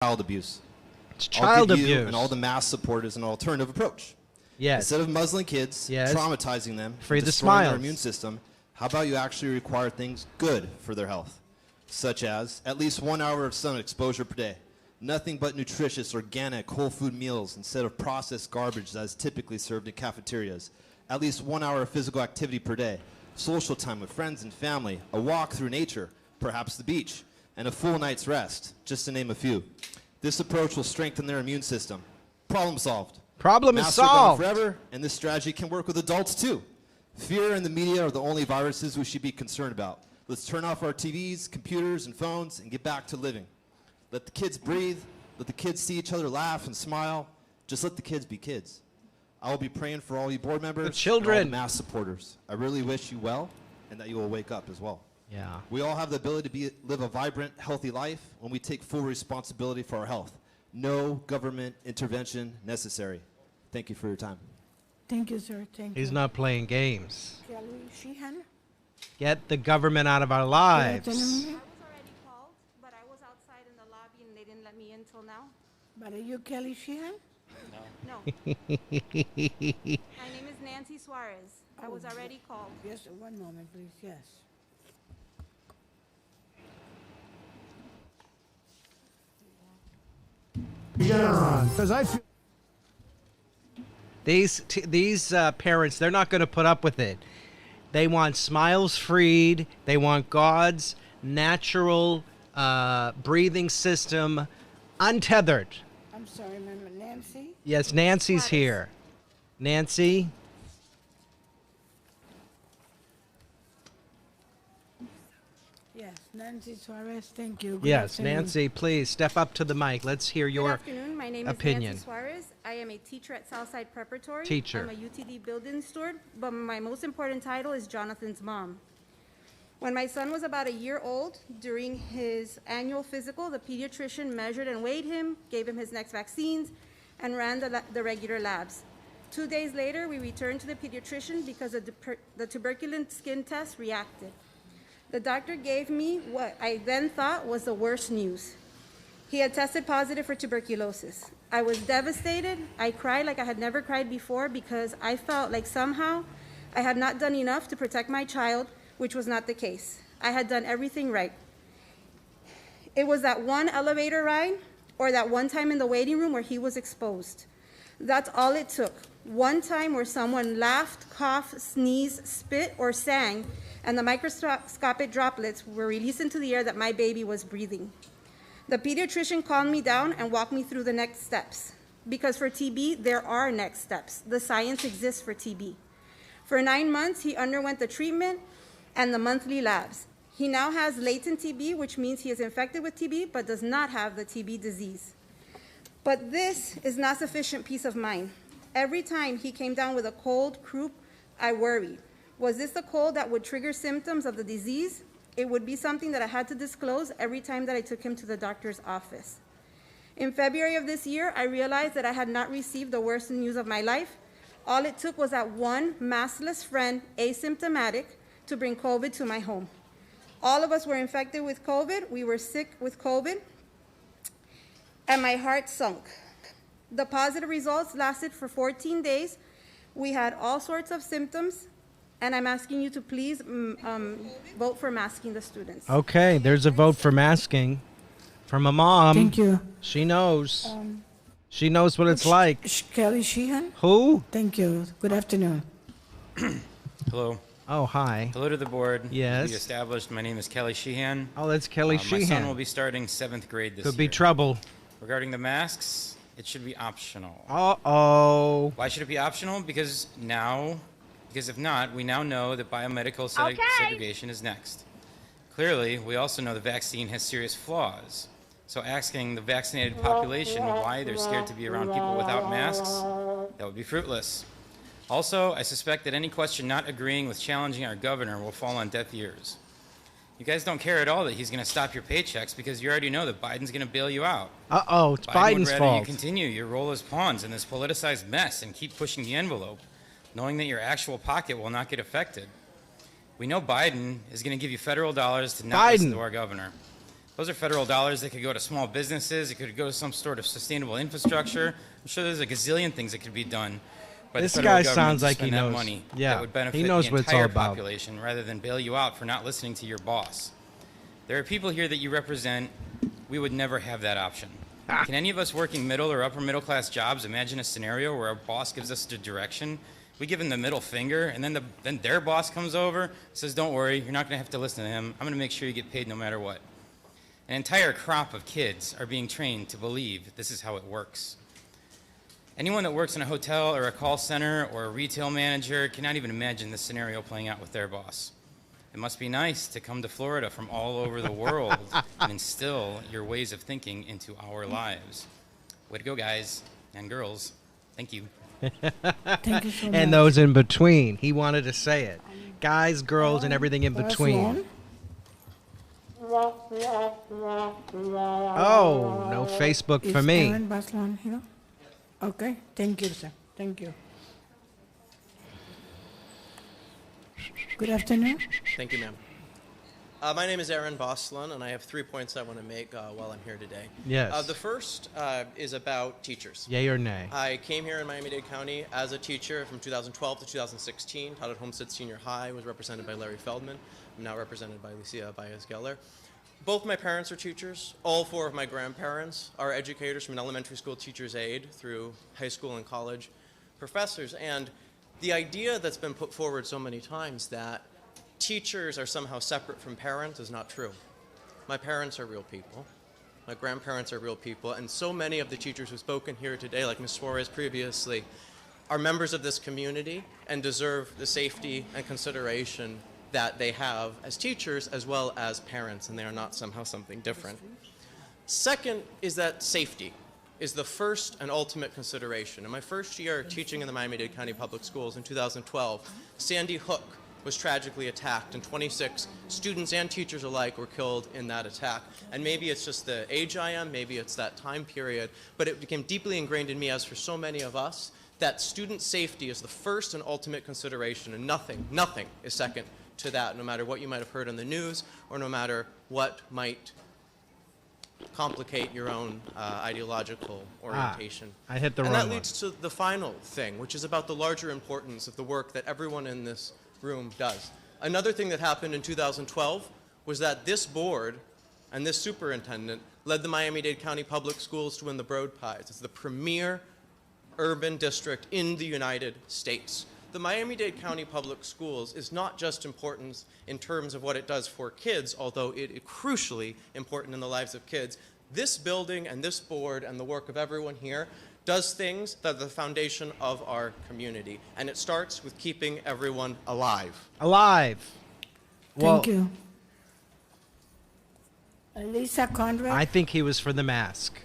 child abuse. It's I'll child give you abuse. and all the mask supporters an alternative approach. Yes. Instead of muzzling kids, Yes. traumatizing them, Free and the destroying their smiles. immune system, how about you actually require things good for their health, such as at least 1 hour of sun exposure per day, nothing but nutritious, organic, whole food meals instead of processed garbage that is typically served in cafeterias, at least 1 hour of physical activity per day, social time with friends and family, a walk through nature, perhaps the beach, and a full night's rest, just to name a few. This approach will strengthen their immune system. Problem solved. Problem is Masks are gone solved. forever, and this strategy can work with adults too. Fear and the media are the only viruses we should be concerned about. Let's turn off our TVs, computers, and phones and get back to living. Let the kids breathe. Let the kids see each other laugh and smile. Just let the kids be kids. I will be praying for all you board members The children. and all the mass supporters. I really wish you well and that you will wake up as well. Yeah. We all have the ability to live a vibrant, healthy life when we take full responsibility for our health. No government intervention necessary. Thank you for your time. Thank you, sir. Thank you. He's not playing games. Kelly Sheehan. Get the government out of our Good lives. afternoon. I was already called, but I was outside in the lobby and they didn't let me in till now. But are you Kelly Sheehan? No. My name is Nancy Suarez. I was already called. Yes, one moment, please. Yes. Because I feel These parents, they're not going to put up with it. They want smiles freed. They want God's natural breathing system untethered. I'm sorry, ma'am. Nancy? Yes, Nancy's Suarez. here. Nancy. Yes, Nancy Suarez. Thank you. Good Yes, afternoon. Nancy, please step up to the mic. Let's hear Good your afternoon. My name opinion. is Nancy Suarez. I am a teacher at Southside Preparatory. Teacher. I'm a UTD building steward, but my most important title is Jonathan's mom. When my son was about a year old, during his annual physical, the pediatrician measured and weighed him, gave him his next vaccines, and ran the regular labs. 2 days later, we returned to the pediatrician because the tuberculin skin test reacted. The doctor gave me what I then thought was the worst news. He had tested positive for tuberculosis. I was devastated. I cried like I had never cried before because I felt like somehow I had not done enough to protect my child, which was not the case. I had done everything right. It was that one elevator ride or that one time in the waiting room where he was exposed. That's all it took. One time where someone laughed, coughed, sneezed, spit, or sang, and the microscopic droplets were released into the air that my baby was breathing. The pediatrician calmed me down and walked me through the next steps. Because for TB, there are next steps. The science exists for TB. For 9 months, he underwent the treatment and the monthly labs. He now has latent TB, which means he is infected with TB but does not have the TB disease. But this is not sufficient peace of mind. Every time he came down with a cold, croup, I worried. Was this the cold that would trigger symptoms of the disease? It would be something that I had to disclose every time that I took him to the doctor's office. In February of this year, I realized that I had not received the worst news of my life. All it took was that one maskless friend, asymptomatic, to bring COVID to my home. All of us were infected with COVID. We were sick with COVID, and my heart sunk. The positive results lasted for 14 days. We had all sorts of symptoms, and I'm asking you to please vote for masking the students. Okay, there's a vote for masking from a mom. Thank you. She knows. She knows what it's like. Kelly Sheehan? Who? Thank you. Good afternoon. Hello. Oh, hi. Hello to the board. Yes. We established. My name is Kelly Sheehan. Oh, that's Kelly My son will Sheehan. be starting 7th grade this Could year. be trouble. Regarding the masks, it should be optional. Uh-oh. Why should it be optional? Because if not, we now know that biomedical segregation is next. Clearly, we also know the vaccine has serious flaws. So asking the vaccinated population why they're scared to be around people without masks, that would be fruitless. Also, I suspect that any question not agreeing with challenging our governor will fall on deaf ears. You guys don't care at all that he's going to stop your paychecks because you already know that Biden's going to bail you out. Uh-oh, it's Biden Biden's would rather fault. you continue your role as pawns in this politicized mess and keep pushing the envelope, knowing that your actual pocket will not get affected. We know Biden is going to give you federal dollars to not listen to our governor. Those are federal dollars that could go to small businesses. It could go to some sort of sustainable infrastructure. I'm sure there's a gazillion things that could be done by This the federal guy government sounds to like spend he that knows. money Yeah, that would benefit he knows the what it's all entire about. population rather than bail you out for not listening to your boss. There are people here that you represent. We would never have that option. Can any of us working middle or upper middle class jobs imagine a scenario where our boss gives us the direction? We give him the middle finger, and then their boss comes over, says, "Don't worry, you're not going to have to listen to him. I'm going to make sure you get paid no matter what." An entire crop of kids are being trained to believe this is how it works. Anyone that works in a hotel or a call center or a retail manager cannot even imagine this scenario playing out with their boss. It must be nice to come to Florida from all over the world and instill your ways of thinking into our lives. Way to go, guys and girls. Thank you. Thank you so much. And those in between. He wanted to say it. Guys, girls, and everything in First between. one. Oh, no Facebook for Is me. Aaron Baslan here? Okay, thank you, sir. Thank you. Good afternoon. Thank you, ma'am. My name is Aaron Boslan, and I have 3 points I want to make while I'm here today. Yes. The first is about teachers. Yay or nay? I came here in Miami-Dade County as a teacher from 2012 to 2016. Taught at Homestead Senior High, was represented by Larry Feldman. I'm now represented by Lucia Baez-Geller. Both my parents are teachers. All four of my grandparents are educators from an elementary school teacher's aide through high school and college professors. And the idea that's been put forward so many times that teachers are somehow separate from parents is not true. My parents are real people. My grandparents are real people. And so many of the teachers who've spoken here today, like Ms. Suarez previously, are members of this community and deserve the safety and consideration that they have as teachers as well as parents, and they are not somehow something different. Second is that safety is the first and ultimate consideration. In my first year teaching in the Miami-Dade County Public Schools in 2012, Sandy Hook was tragically attacked, and 26 students and teachers alike were killed in that attack. And maybe it's just the age I am, maybe it's that time period, but it became deeply ingrained in me, as for so many of us, that student safety is the first and ultimate consideration, and nothing is second to that, no matter what you might have heard on the news or no matter what might complicate your own ideological orientation. I hit the and wrong that one. leads to the final thing, which is about the larger importance of the work that everyone in this room does. Another thing that happened in 2012 was that this board and this superintendent led the Miami-Dade County Public Schools to win the Broad Prize. It's the premier urban district in the United States. The Miami-Dade County Public Schools is not just important in terms of what it does for kids, although it is crucially important in the lives of kids. This building and this board and the work of everyone here does things that are the foundation of our community, and it starts with keeping everyone alive. Alive. Thank you. Lisa Conrad. I think he was for the mask.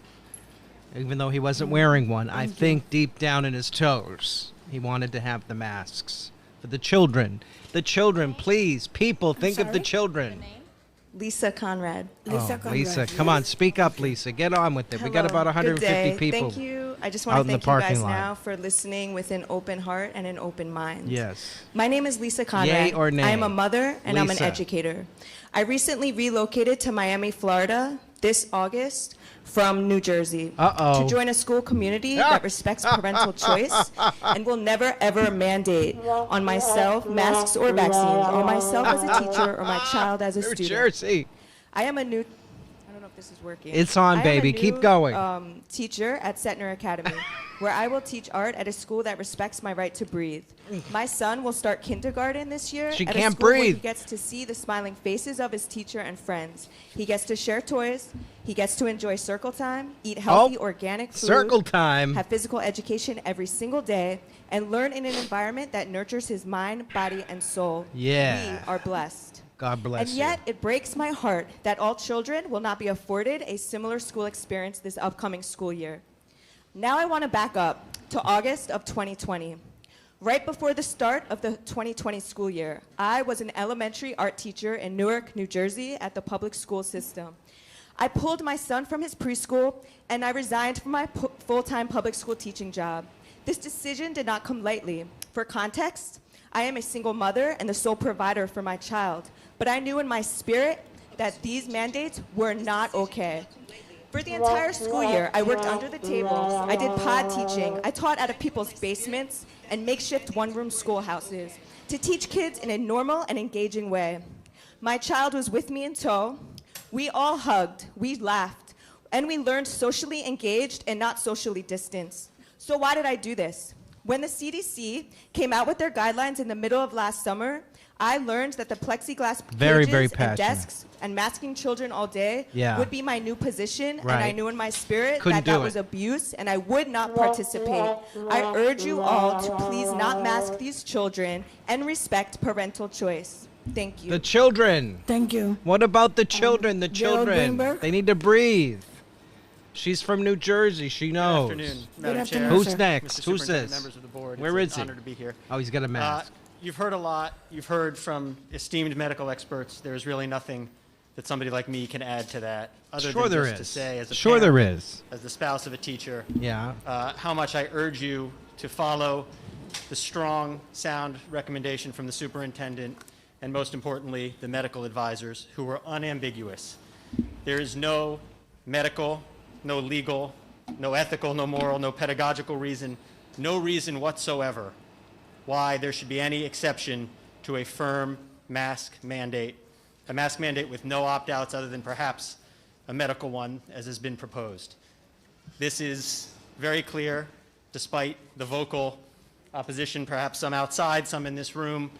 Even though he wasn't wearing one, I think deep down in his toes, he wanted to have the masks. For the children. The children, please. People, think of the sorry? children. Lisa Conrad. Lisa Oh, Conrad. Lisa, come on, speak up, Lisa. Get on with it. We got Hello. about 150 Good day. people. Thank you. I just out want in to the thank you guys parking lot. now for listening with an open heart and an open mind. Yes. My name is Lisa Conrad. Yay or nay? I am a mother and I'm an Lisa. educator. I recently relocated to Miami, Florida this August from New Jersey Uh-oh. to join a school community that respects parental choice and will never ever mandate on myself masks or vaccines, or myself as a teacher or my child as a New student. Jersey. I am a new. I don't know if this is working. It's on, I am a baby. Keep new, going. Teacher at Setner Academy, where I will teach art at a school that respects my right to breathe. My son will start kindergarten this year She at can't a school where breathe. he gets to see the smiling faces of his teacher and friends. He gets to share toys. He gets to enjoy circle time, eat healthy organic food, Circle time. have physical education every single day, and learn in an environment that nurtures his mind, body, and soul. Yeah. We are blessed. God bless And yet, it breaks my heart that all children will not be afforded a similar school experience this upcoming school year. Now I want to back up to August of 2020. Right before the start of the 2020 school year, I was an elementary art teacher in Newark, New Jersey at the public school system. I pulled my son from his preschool and I resigned from my full-time public school teaching job. This decision did not come lightly. For context, I am a single mother and the sole provider for my child, but I knew in my spirit that these mandates were not okay. For the entire school year, I worked under the table, I did pod teaching, I taught out of people's basements and makeshift one-room schoolhouses to teach kids in a normal and engaging way. My child was with me in tow. We all hugged, we laughed, and we learned socially engaged and not socially distanced. So why did I do this? When the CDC came out with their guidelines in the middle of last summer, I learned that the plexiglass cages and desks and masking children all day would be my new position, and I knew in my spirit that was abuse, and I would not participate. I urge you all to please not mask these children and respect parental choice. Thank you. The children. Thank you. What about the children? The Gerald children. Greenberg? They need to breathe. She's from New Jersey. She knows. Good afternoon, Good Madam afternoon, Chair. Who's sir. next? Mr. Who's Superintendent, this? Members of the board. Where it's is an he? honor to be here. Oh, he's got a mask. You've heard a lot. You've heard from esteemed medical experts. There is really nothing that somebody like me can add to that, other Sure than there just to is. say, as a Sure there parent, is. as the spouse of a teacher, Yeah. how much I urge you to follow the strong, sound recommendation from the superintendent, and most importantly, the medical advisors, who were unambiguous. There is no medical, no legal, no ethical, no moral, no pedagogical reason, no reason whatsoever why there should be any exception to a firm mask mandate, a mask mandate with no opt-outs other than perhaps a medical one, as has been proposed. This is very clear, despite the vocal opposition, perhaps some outside, some in this room.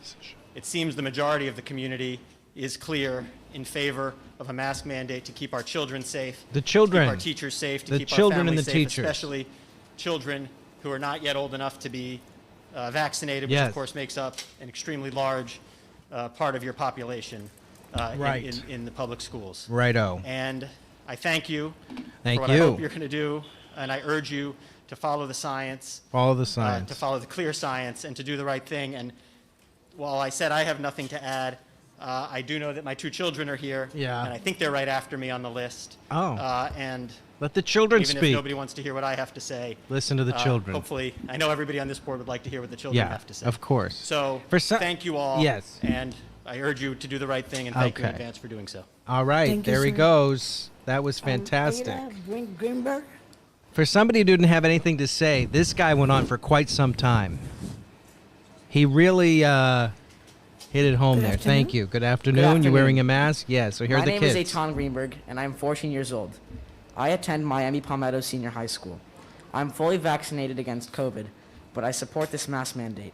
It seems the majority of the community is clear in favor of a mask mandate to keep our children safe, The children. to keep our teachers safe, to The keep children our and families the safe, teachers. especially children who are not yet old enough to be vaccinated, which Yes. of course makes up an extremely large part of your population Right. in the public schools. Righto. And I thank you Thank for what I you. hope you're going to do, and I urge you to follow the science, Follow the science. to follow the clear science, and to do the right thing. And while I said I have nothing to add, I do know that my two children are here, Yeah. and I think they're right after me on the list. Oh. And Let the children even if speak. nobody wants to hear what I have to say, Listen to the children. hopefully, I know everybody on this board would like to hear what the children Yeah, have to say. of course. So For some- thank you all. Yes. And I urge you to do the right thing, and thank you in Okay. advance for doing so. All right, Thank you, there he sir. goes. That was fantastic. Ada Greenberg. For somebody who didn't have anything to say, this guy went on for quite some time. He really hit it home Good there. afternoon. Thank you. Good afternoon. You afternoon. wearing a mask? Yeah, so here My are the name kids. is Eitan Greenberg, and I'm 14 years old. I attend Miami Palmetto Senior High School. I'm fully vaccinated against COVID, but I support this mask mandate.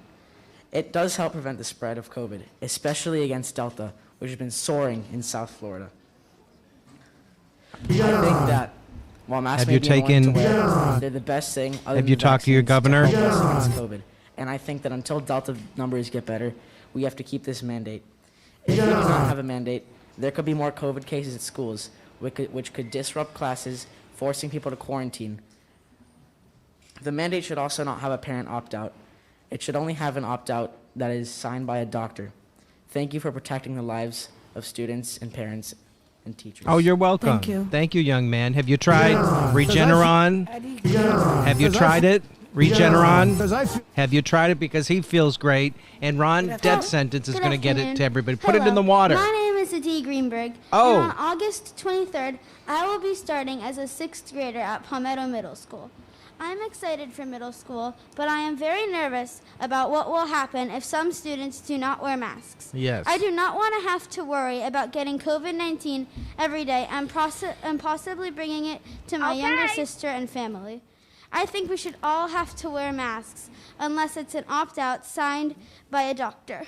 It does help prevent the spread of COVID, especially against Delta, which has been soaring in South Florida. I think that while masks Have may you be annoying taken- to wear, they're the best thing other Have than you the talked to your vaccines governor? help us against COVID. And I think that until Delta numbers get better, we have to keep this mandate. If we do not have a mandate, there could be more COVID cases at schools, which could disrupt classes, forcing people to quarantine. The mandate should also not have a parent opt-out. It should only have an opt-out that is signed by a doctor. Thank you for protecting the lives of students and parents and teachers. Oh, you're welcome. Thank you. Thank you, young man. Have you tried Regeneron? Eddie Have you tried it? Regeneron? Because I feel Have you tried it? Because he feels great. And Ron, Good death afternoon. sentence is Good going to get it afternoon. to everybody. Put it in Hello. the water. My name is Adi Greenberg. Oh. And on August 23rd, I will be starting as a 6th grader at Palmetto Middle School. I'm excited for middle school, but I am very nervous about what will happen if some students do not wear masks. Yes. I do not want to have to worry about getting COVID-19 every day and possibly bringing it to my younger sister and family. I think we should all have to wear masks unless it's an opt-out signed by a doctor.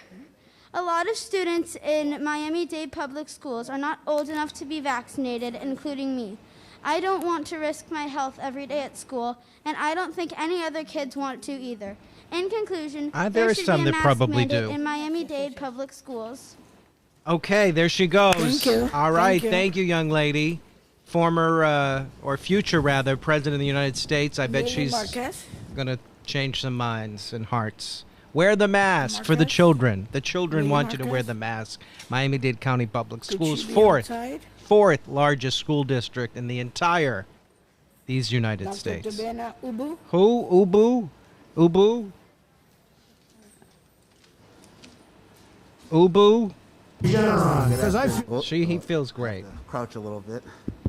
A lot of students in Miami-Dade public schools are not old enough to be vaccinated, including me. I don't want to risk my health every day at school, and I don't think any other kids want to either. In conclusion, There there are should some be a that mask probably mandate do. in Miami-Dade public schools. Okay, there she goes. Thank you. All right, Thank you. thank you, young lady. Former, or future rather, President of the United States. I bet Lily she's Marquez. going to change some minds and hearts. Wear the mask for the Marquez? children. The children Lily want you to wear Marquez? the mask. Miami-Dade County Public Could Schools, she be fourth outside? largest school district in the entire these United Dr. States. Tabena Ubu. Who? Ubu? Ubu? Ubu? Because I feel. He feels great. Crouch a little bit.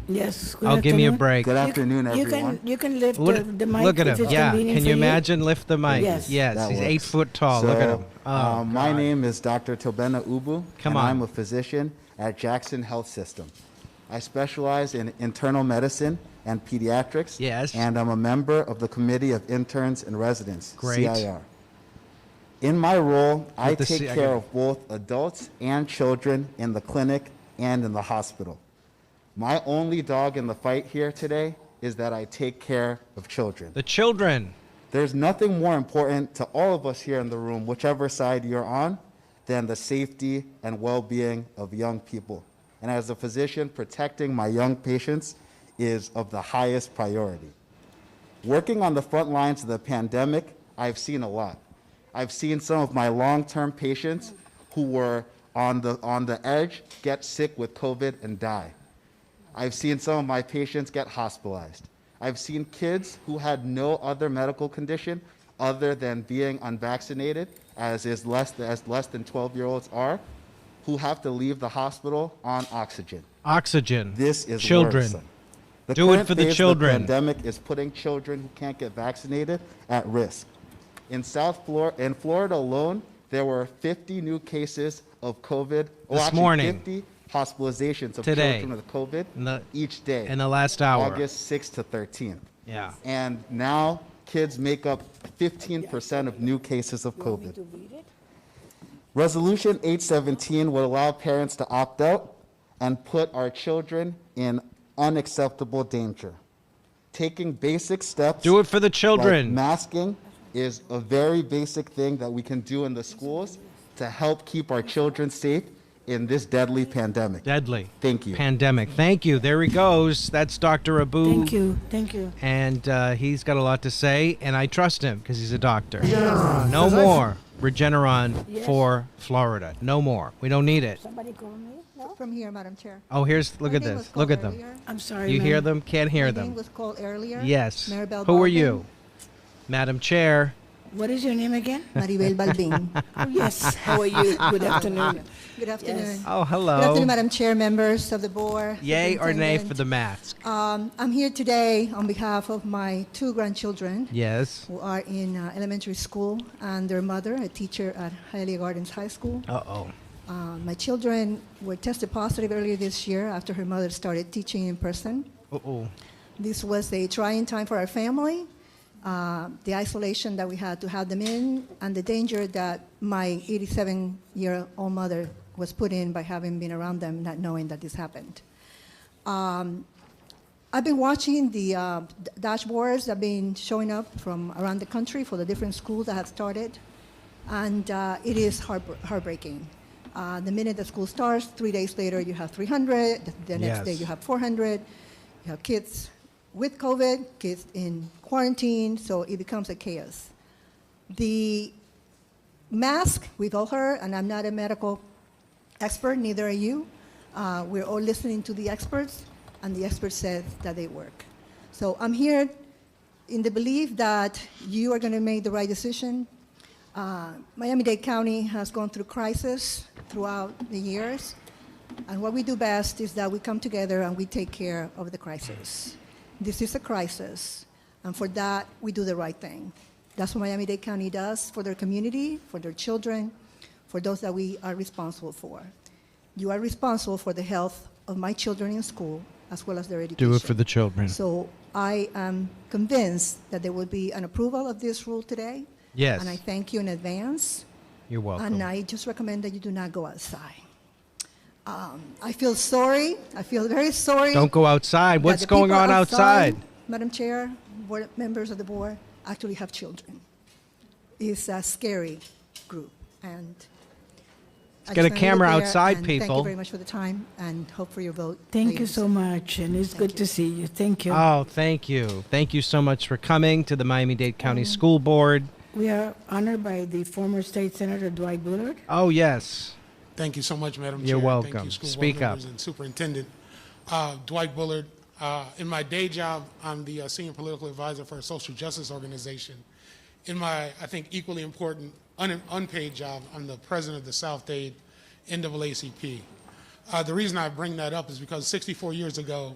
Yes. Good I'll give me a afternoon. break. Good afternoon, You everyone. can lift the mic. Look at if him. it's Yeah. convenient Can you for imagine lift the mic? Yes. That He's works. 8 foot tall. So, Look at him. Oh, my God. name is Dr. Tobena Ubu, Come and on. I'm a physician at Jackson Health System. I specialize in internal medicine and pediatrics. Yes. And I'm a member of the Committee of Interns and Residents, Great. CIR. In my role, I With the take I care got- of both adults and children in the clinic and in the hospital. My only dog in the fight here today is that I take care of children. The children. There's nothing more important to all of us here in the room, whichever side you're on, than the safety and well-being of young people. And as a physician, protecting my young patients is of the highest priority. Working on the front lines of the pandemic, I've seen a lot. I've seen some of my long-term patients who were on the edge get sick with COVID and die. I've seen some of my patients get hospitalized. I've seen kids who had no other medical condition other than being unvaccinated, as less than 12-year-olds are, who have to leave the hospital on oxygen. Oxygen. This is children. worrisome. The Do it current for the phase of children. The pandemic is putting children who can't get vaccinated at risk. In Florida alone, there were 50 new cases of COVID. morning. 50 hospitalizations of Today. children with COVID each day. In the last hour. August 6th to 13th. Yeah. And now kids make up 15% of new cases of COVID. Resolution 817 would allow parents to opt out and put our children in unacceptable danger. Taking basic steps. Do it for the children. Like masking is a very basic thing that we can do in the schools to help keep our children safe in this deadly pandemic. Deadly. Thank you. Pandemic. Thank you. There he goes. That's Dr. Abu. Thank you. Thank you. And he's got a lot to say, and I trust him because he's a doctor. Yeah. No 'Cause I more Regeneron Yes. for Florida. No more. We don't need it. Somebody call me? No? From here, Madam Chair. Oh, look My at name this. was Look called at them. earlier. I'm sorry. You hear ma'am. them? Can't hear My them. name was called earlier. Yes. Maribel Who are Balvin. you? Madam Chair. What is your name again? Maribel Balbin. Oh, yes. How are you? Good afternoon. Good afternoon. Yes. Oh, hello. Good afternoon, Madam Chair, members of the board. Yay or nay for superintendent. the mask? I'm here today on behalf of my 2 grandchildren Yes. who are in elementary school and their mother, a teacher at Hialeah Gardens High School. Uh-oh. My children were tested positive earlier this year after her mother started teaching in person. Uh-oh. This was a trying time for our family. The isolation that we had to have them in, and the danger that my 87-year-old mother was put in by having been around them, not knowing that this happened. I've been watching the dashboards that have been showing up from around the country for the different schools that have started, and it is heartbreaking. The minute the school starts, 3 days later you have 300, the next Yes. day you have 400, you have kids with COVID, kids in quarantine, so it becomes a chaos. The mask, we've all heard, and I'm not a medical expert, neither are you. We're all listening to the experts, and the experts said that they work. So I'm here in the belief that you are going to make the right decision. Miami-Dade County has gone through crisis throughout the years, and what we do best is that we come together and we take care of the crisis. This is a crisis, and for that, we do the right thing. That's what Miami-Dade County does for their community, for their children, for those that we are responsible for. You are responsible for the health of my children in school, as well as their education. Do it for the children. So I am convinced that there will be an approval of this rule today. Yes. And I thank you in advance. You're welcome. And I just recommend that you do not go outside. I feel sorry. I feel very sorry. Don't go outside. that What's the going people on outside? Madam Chair, board members of the board actually have children. It's a scary group. And Let's get a camera outside, Thank people. you very much for the time and hope for your vote. Thank you ladies. so much, and it's good to see you. Thank you. Oh, thank you. Thank you so much for coming to the Miami-Dade County School Board. We are honored by the former state senator Dwight Bullard. Oh, yes. Thank you so much, Madam Chair. You're Thank welcome. you, school Speak board up. members and Superintendent. Dwight Bullard. In my day job, I'm the senior political advisor for a social justice organization. In my, I think, equally important unpaid job, I'm the president of the South Dade NAACP. The reason I bring that up is because 64 years ago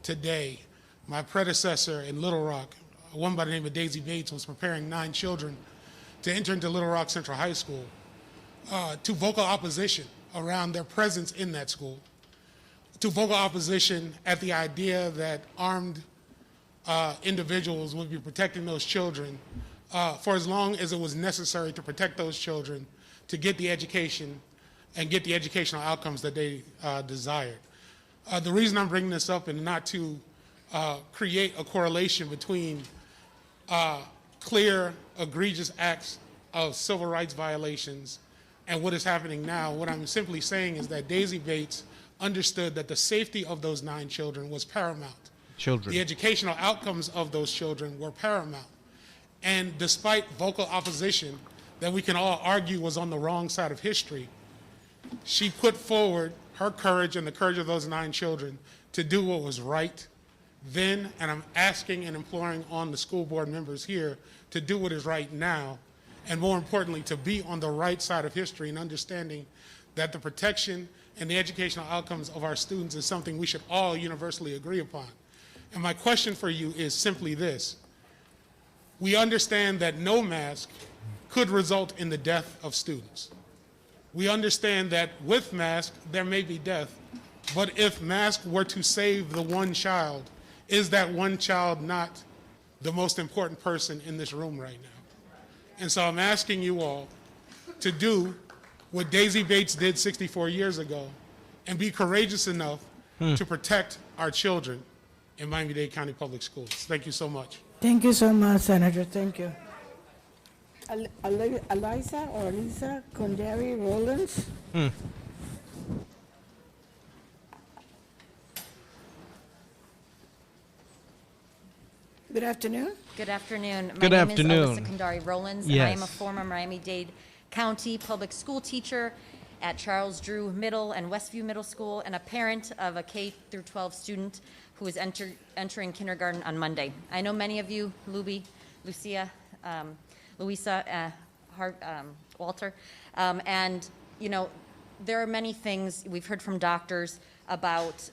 today, my predecessor in Little Rock, a woman by the name of Daisy Bates, was preparing 9 children to enter into Little Rock Central High School to vocal opposition around their presence in that school, to vocal opposition at the idea that armed individuals would be protecting those children for as long as it was necessary to protect those children to get the education and get the educational outcomes that they desired. The reason I'm bringing this up and not to create a correlation between clear, egregious acts of civil rights violations and what is happening now, what I'm simply saying is that Daisy Bates understood that the safety of those 9 children was paramount. Children. The educational outcomes of those children were paramount. And despite vocal opposition that we can all argue was on the wrong side of history, she put forward her courage and the courage of those 9 children to do what was right then, and I'm asking and imploring on the school board members here to do what is right now, and more importantly, to be on the right side of history and understanding that the protection and the educational outcomes of our students is something we should all universally agree upon. And my question for you is simply this. We understand that no mask could result in the death of students. We understand that with mask, there may be death, but if mask were to save the one child, is that one child not the most important person in this room right now? And so I'm asking you all to do what Daisy Bates did 64 years ago and be courageous enough to protect our children in Miami-Dade County Public Schools. Thank you so much. Thank you so much, Senator. Thank you. Eliza or Lisa Condari Rollins. Good afternoon. Good afternoon. Good My afternoon. name is Alyssa Kandari Rollins, and I am a Yes. former Miami-Dade County public school teacher at Charles Drew Middle and Westview Middle School, and a parent of a K through 12 student who is entering kindergarten on Monday. I know many of you, Lucia, Louisa, Walter, and you know, there are many things we've heard from doctors about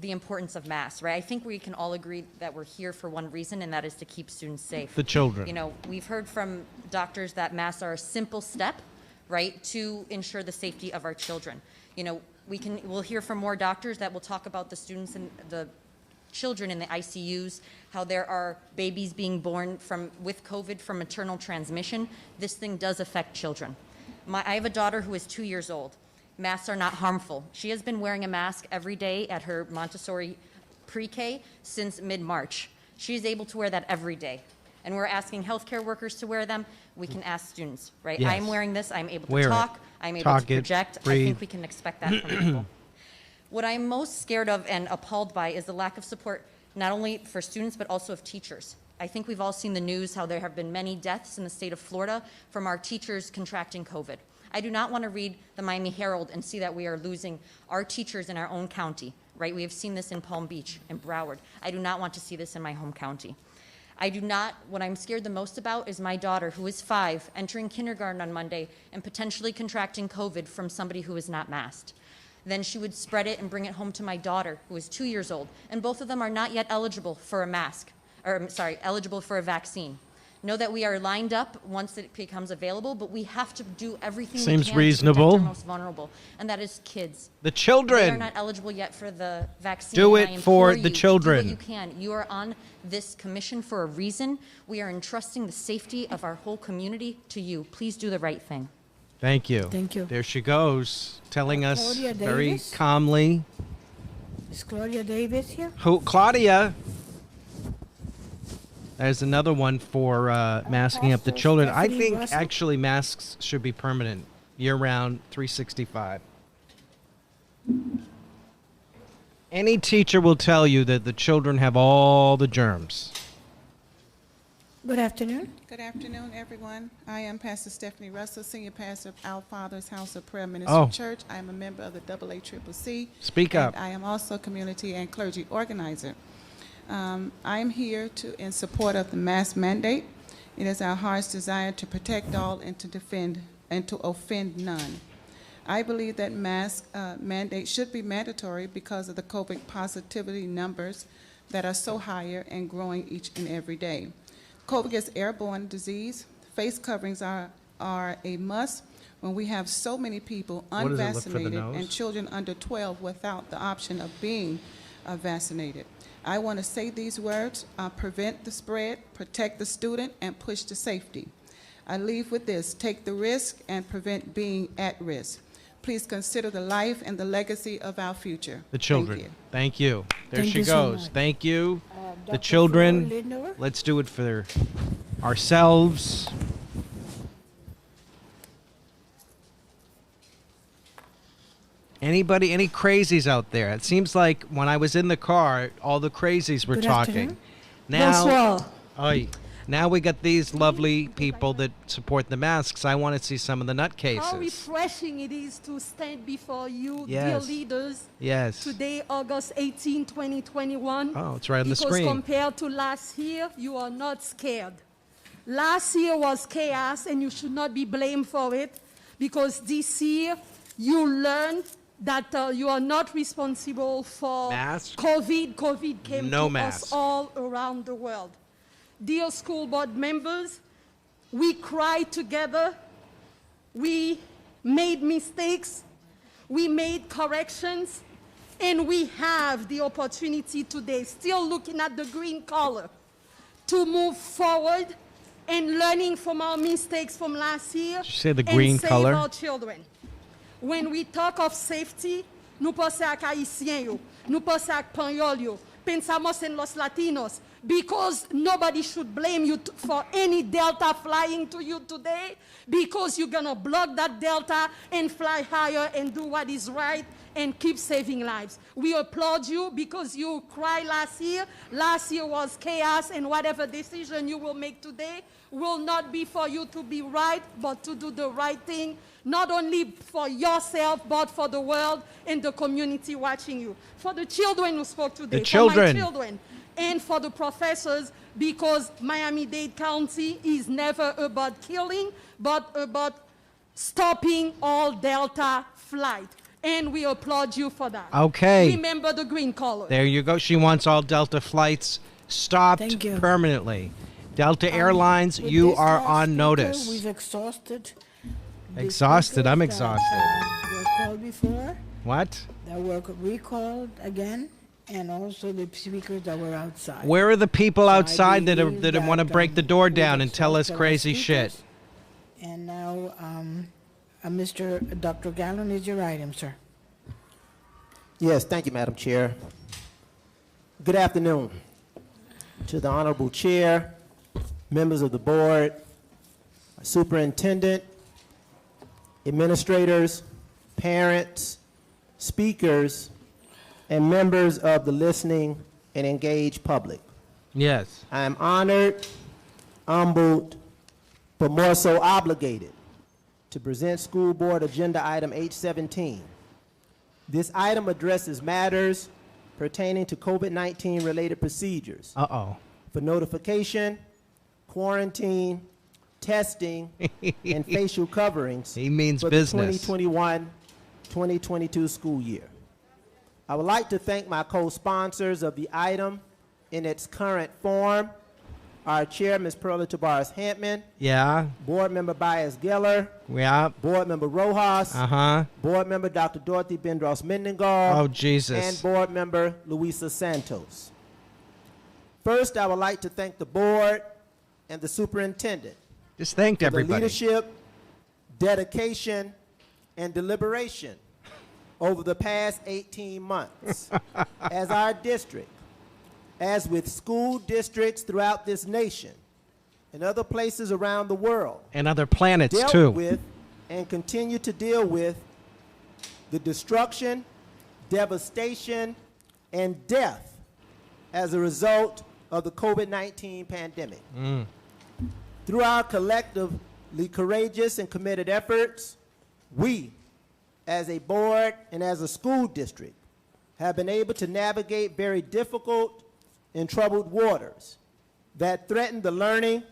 the importance of masks, right? I think we can all agree that we're here for one reason, and that is to keep students safe. The children. You know, we've heard from doctors that masks are a simple step, right, to ensure the safety of our children. You know, we'll hear from more doctors that will talk about the students and the children in the ICUs, how there are babies being born with COVID from maternal transmission. This thing does affect children. I have a daughter who is 2 years old. Masks are not harmful. She has been wearing a mask every day at her Montessori pre-K since mid-March. She's able to wear that every day. And we're asking healthcare workers to wear them. We can ask students, right? Yes. I'm wearing this. I'm able to Wear it. talk. I'm able Talk to it, project. I breathe. think we can expect that from people. What I'm most scared of and appalled by is the lack of support, not only for students, but also of teachers. I think we've all seen the news how there have been many deaths in the state of Florida from our teachers contracting COVID. I do not want to read the Miami Herald and see that we are losing our teachers in our own county, right? We have seen this in Palm Beach and Broward. I do not want to see this in my home county. What I'm scared the most about is my daughter, who is 5, entering kindergarten on Monday and potentially contracting COVID from somebody who is not masked. Then she would spread it and bring it home to my daughter, who is 2 years old, and both of them are not yet eligible for eligible for a vaccine. Know that we are lined up once it becomes available, but we have to do everything we Seems can reasonable. to protect our most vulnerable, and that is kids. The They are children. not eligible yet for the vaccine. Do and it I for implore the you to do children. what you can. You are on this commission for a reason. We are entrusting the safety of our whole community to you. Please do the right thing. Thank you. Thank you. There she goes, telling us Claudia very Davis? calmly. Is Claudia Davis here? Who, Claudia? There's another one for masking up the Pastor children. I Stephanie think Russell. actually masks should be permanent, year-round, 365. Any teacher will tell you that the children have all the germs. Good afternoon. Good afternoon, everyone. I am Pastor Stephanie Russell, Senior Pastor of Our Father's House of Prayer Ministry Oh. Church. I am a member of the AACCC. Speak and up. I am also a community and clergy organizer. I am here in support of the mask mandate. It is our heart's desire to protect all and to defend and to offend none. I believe that mask mandate should be mandatory because of the COVID positivity numbers that are so higher and growing each and every day. COVID is airborne disease. Face coverings are a must when we have so many people What does it look for the unvaccinated nose? and children under 12 without the option of being vaccinated. I want to say these words: prevent the spread, protect the student, and push to safety. I leave with this: take the risk and prevent being at risk. Please consider the life and the legacy of our future. The children. Thank you. There Thank she you so goes. much. Thank you. The Dr. children. Fleur Lindauer? Let's do it for ourselves. Anybody, any crazies out there? It seems like when I was in the car, all the crazies were Good talking. afternoon. Now, Bonsoir. Oy. Now we got these lovely people that support the masks. I want to see some of the How nutcases. refreshing it is to stand before you, Yes. dear leaders. Yes. Today, August 18, 2021. Oh, it's right on the because screen. compared to last year, you are not scared. Last year was chaos, and you should not be blamed for it, because this year you learned that you are not responsible for Mask? COVID. COVID came No to mask. us all around the world. Dear school board members, we cried together, we made mistakes, we made corrections, and we have the opportunity today, still looking at the green color, to move forward and learning from our mistakes from last year. Did you say the green and save color? our children. When we talk of safety, nous pensons à Haïtiens yo, nous pensons à Panyol yo, pensamos en los Latinos, because nobody should blame you for any Delta flying to you today, because you're gonna block that Delta and fly higher and do what is right and keep saving lives. We applaud you because you cried last year. Last year was chaos, and whatever decision you will make today will not be for you to be right, but to do the right thing, not only for yourself, but for the world and the community watching you. For the children who spoke today, The children. for my children, and for the professors, because Miami-Dade County is never about killing, but about stopping all Delta flight. And we applaud you for that. Okay. Remember the green color. There you go. She wants all Delta flights stopped Thank you. permanently. Delta Airlines, With you this are last on speaker, notice. We've exhausted. the Exhausted. I'm speakers exhausted. That were called before, What? that were recalled again, and also the speakers that were outside. Where are the people So I outside that believe want to break the door we've down and tell us exhausted our crazy shit? speakers. And now, Mr. Dr. Gallon is your item, sir. Yes, thank you, Madam Chair. Good afternoon to the Honorable Chair, members of the board, superintendent, administrators, parents, speakers, and members of the listening and engaged public. Yes. I am honored, humbled, but more so obligated to present School Board Agenda Item H17. This item addresses matters pertaining to COVID-19 related procedures Uh-oh. for notification, quarantine, testing, and facial coverings He means for business. the 2021-2022 school year. I would like to thank my co-sponsors of the item in its current form, our chair, Ms. Perla Tabares-Hampman, Yeah. board member Bias Geller, Yeah. board member Rojas, Uh-huh. board member Dr. Dorothy Bendros Mendengal, Oh, Jesus. and board member Luisa Santos. First, I would like to thank the board and the superintendent Just thanked for everybody. the leadership, dedication, and deliberation over the past 18 months as our district, as with school districts throughout this nation and other places around the world, And other planets, dealt too. with and continue to deal with the destruction, devastation, and death as a result of the COVID-19 pandemic. Through our collectively courageous and committed efforts, we, as a board and as a school district, have been able to navigate very difficult and troubled waters that threaten the learning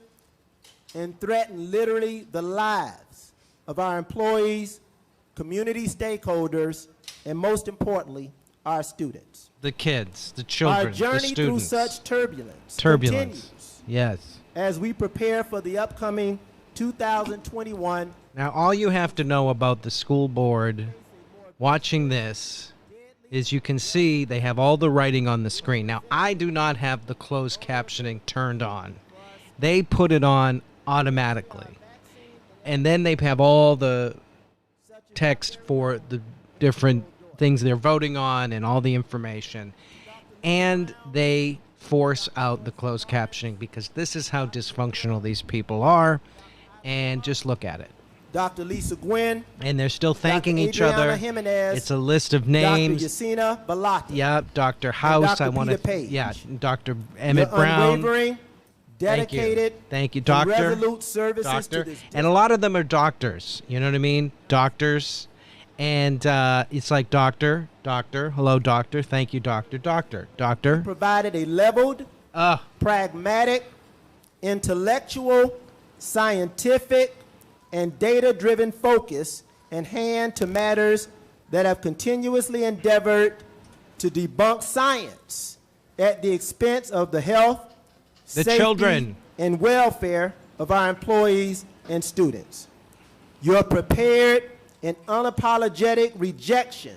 and threaten literally the lives of our employees, community stakeholders, and most importantly, our students. The kids, the children, Our journey the through students. such turbulence Turbulence. Yes. as we prepare for the upcoming 2021. Now, all you have to know about the school board watching this is you can see they have all the writing on the screen. Now, I do not have the closed captioning turned on. They put it on automatically. And then they have all the text for the different things they're voting on and all the information. And they force out the closed captioning because this is how dysfunctional these people are. And just look at it. Dr. Lisa Gwynn. And they're still thanking Dr. each other. Adriana Jimenez, It's a list of names. Dr. Yasina Balata. Yep, Dr. House. Dr. I want Peter to. Page. Yeah, Dr. Emmett Your Brown. unwavering, dedicated, Thank you, and Doctor. resolute services Doctor. to this And a lot of them are doctors. You know what I mean? Doctors. And it's like doctor, hello, doctor, thank you, doctor. provided a leveled, pragmatic, intellectual, scientific, and data-driven focus and hand to matters that have continuously endeavored to debunk science at the expense of the health, The safety, children. and welfare of our employees and students. Your prepared and unapologetic rejection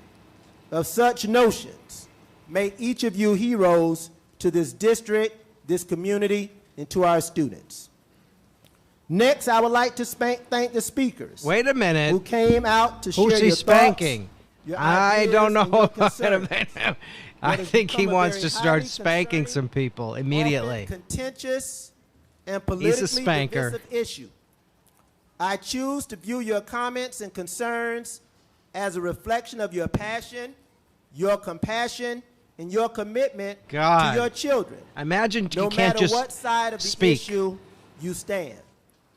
of such notions make each of you heroes to this district, this community, and to our students. Next, I would like to thank the speakers. Wait a minute. Who came out to Who's share he your spanking? thoughts, your I ideas, don't know. and your Wait a concerns. minute. I What has think he become a wants very to start highly spanking some people immediately. often contentious and He's a politically spanker. divisive issue. I choose to view your comments and concerns as a reflection of your passion, your compassion, and your commitment God. to your children. Imagine no you can't matter just what side of the speak. issue you stand.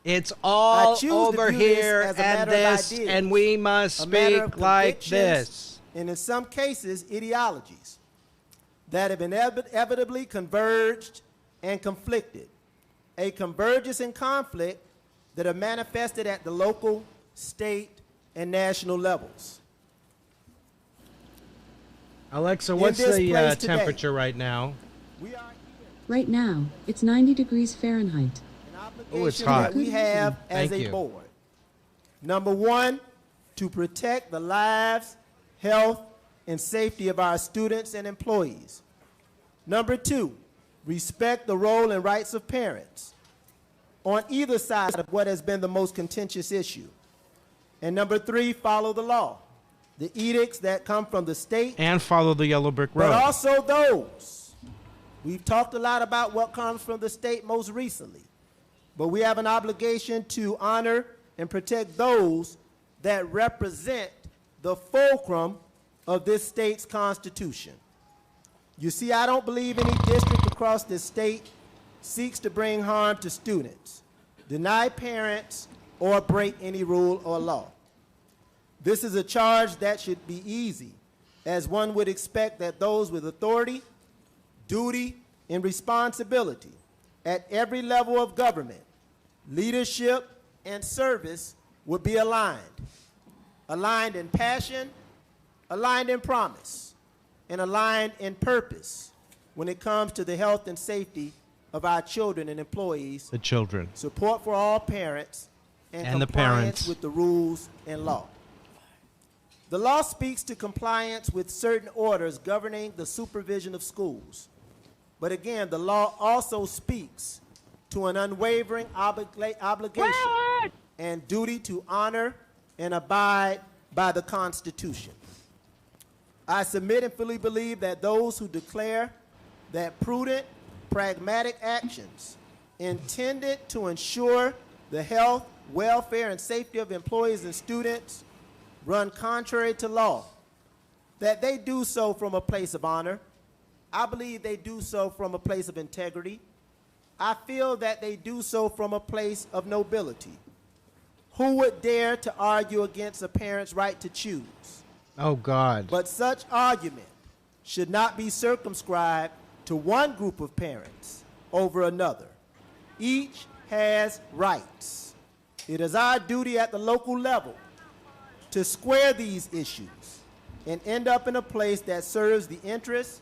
It's all I choose to over view this here as a and matter of this, ideas, and we must a matter speak of like convictions, this. And in some cases, ideologies that have inevitably converged and conflicted. A convergence and conflict that are manifested at the local, state, and national levels. Alexa, In what's this the place today, temperature right now? Right now, it's 90 degrees Fahrenheit. Oh, it's That hot. we have as Thank a you. board. Number one, to protect the lives, health, and safety of our students and employees. Number two, respect the role and rights of parents on either side of what has been the most contentious issue. And number three, follow the law, the edicts that come from the state, And follow the yellow brick road. but also those. We've talked a lot about what comes from the state most recently, but we have an obligation to honor and protect those that represent the fulcrum of this state's constitution. You see, I don't believe any district across this state seeks to bring harm to students, deny parents, or break any rule or law. This is a charge that should be easy, as one would expect that those with authority, duty, and responsibility at every level of government, leadership, and service would be aligned. Aligned in passion, aligned in promise, and aligned in purpose when it comes to the health and safety of our children and employees, The children. support for all parents, And the compliance parents. with the rules and law. The law speaks to compliance with certain orders governing the supervision of schools. But again, the law also speaks to an unwavering obligation and duty to honor and abide by the Constitution. I submit and fully believe that those who declare that prudent, pragmatic actions intended to ensure the health, welfare, and safety of employees and students run contrary to law, that they do so from a place of honor. I believe they do so from a place of integrity. I feel that they do so from a place of nobility. Who would dare to argue against a parent's right to choose? Oh, God. But such argument should not be circumscribed to one group of parents over another. Each has rights. It is our duty at the local level to square these issues and end up in a place that serves the interests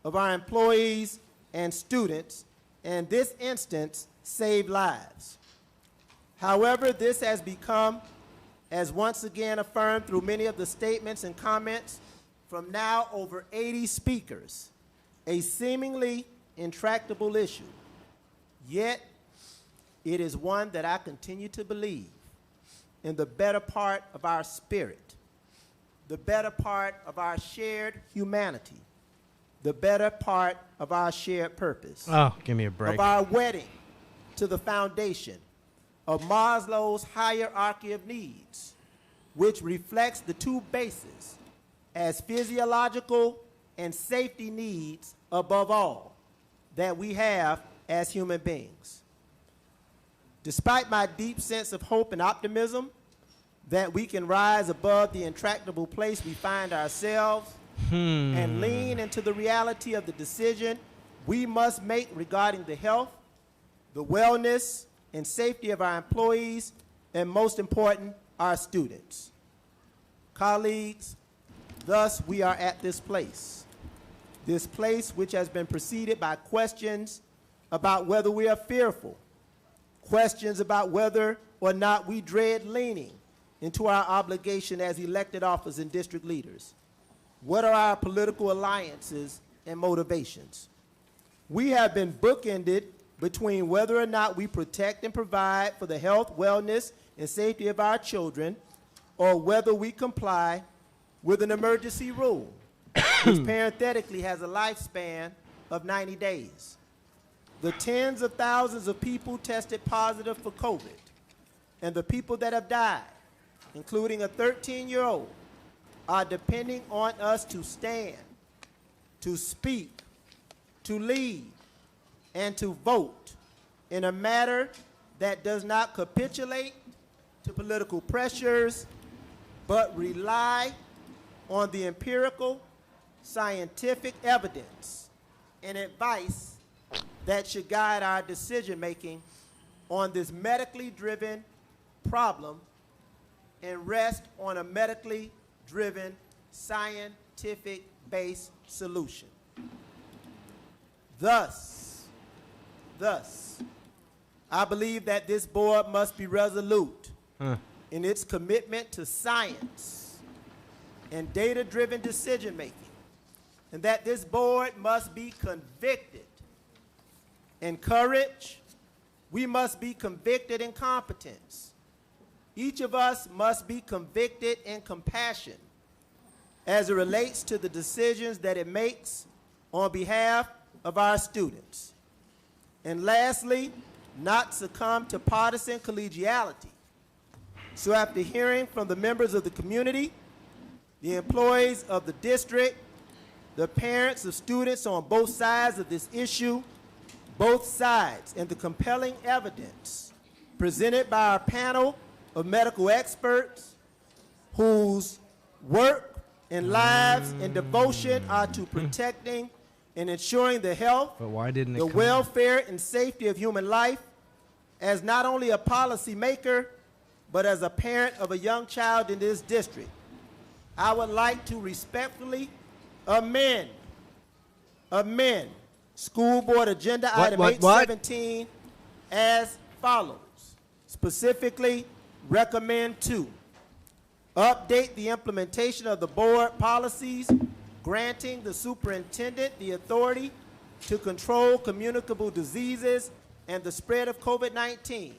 of our employees and students, and in this instance, save lives. However, this has become, as once again affirmed through many of the statements and comments from now over 80 speakers, a seemingly intractable issue. Yet, it is one that I continue to believe in the better part of our spirit, the better part of our shared humanity, the better part of our shared purpose. Oh, give me a break. Of our wedding to the foundation of Maslow's hierarchy of needs, which reflects the two bases as physiological and safety needs above all that we have as human beings. Despite my deep sense of hope and optimism that we can rise above the intractable place we find ourselves and lean into the reality of the decision we must make regarding the health, the wellness, and safety of our employees, and most important, our students. Colleagues, thus we are at this place which has been preceded by questions about whether we are fearful, questions about whether or not we dread leaning into our obligation as elected officers and district leaders. What are our political alliances and motivations? We have been bookended between whether or not we protect and provide for the health, wellness, and safety of our children, or whether we comply with an emergency rule, which parenthetically has a lifespan of 90 days. The tens of thousands of people tested positive for COVID, and the people that have died, including a 13-year-old, are depending on us to stand, to speak, to lead, and to vote in a matter that does not capitulate to political pressures, but rely on the empirical, scientific evidence and advice that should guide our decision-making on this medically driven problem and rest on a medically driven, scientific-based solution. Thus, I believe that this board must be resolute in its commitment to science and data-driven decision-making, and that this board must be convicted in courage. We must be convicted in competence. Each of us must be convicted in compassion as it relates to the decisions that it makes on behalf of our students. And lastly, not succumb to partisan collegiality. So after hearing from the members of the community, the employees of the district, the parents of students on both sides of this issue, both sides, and the compelling evidence presented by our panel of medical experts whose work and lives and devotion are to protecting and ensuring the health, the welfare, and safety of human life, as not only a policymaker, but as a parent of a young child in this district, I would like to respectfully amend School Board Agenda Item 817 as follows. Specifically, recommend to update the implementation of the board policies granting the superintendent the authority to control communicable diseases and the spread of COVID-19